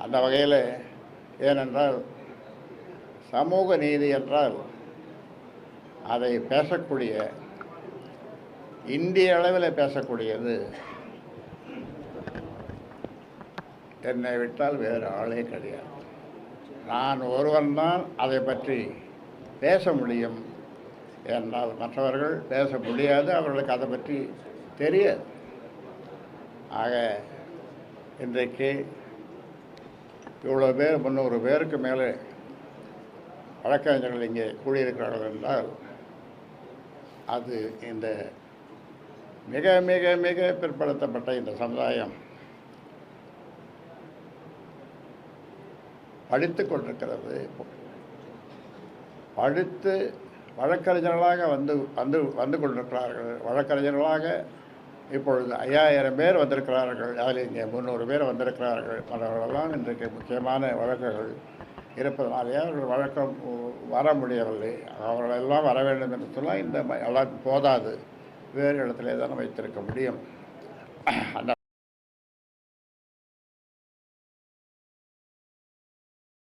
அந்த வகையில் ஏனென்றால் சமூக நீதி என்றால் அதை பேசக்கூடிய, இந்திய அளவில் பேசக்கூடியது என்னை விட்டால் வேறு ஆளே கிடையாது. நான் ஒருவன் தான் அதை பற்றி பேச முடியும் என்றால் மற்றவர்கள் பேச முடியாது, அவர்களுக்கு அதை பற்றி தெரியாது. ஆக இன்றைக்கு இவ்வளோ பேர் 300 பேருக்கு மேலே வழக்கறிஞர்கள் இங்கே கூடியிருக்கிறார்கள் என்றால் அது இந்த மிக மிக மிக பிற்படுத்தப்பட்ட இந்த சமுதாயம் படித்து கொண்டிருக்கிறது. படித்து வழக்கறிஞர்களாக வந்து வந்து வந்து கொண்டிருக்கிறார்கள். வழக்கறிஞர்களாக இப்பொழுது 5000 பேர் வந்திருக்கிறார்கள். அதில் இங்கே 300 பேர் வந்திருக்கிறார்கள். மற்றவர்களெல்லாம் இன்றைக்கு முக்கியமான வழக்குகள் இருப்பதனாலேயே அவர்கள் வழக்கம் வர முடியவில்லை. அவர்களெல்லாம் வர வேண்டும் என்று சொன்னால் இந்த எல்லாம் போதாது, வேறு இடத்துல தான் வைத்திருக்க முடியும். அந்த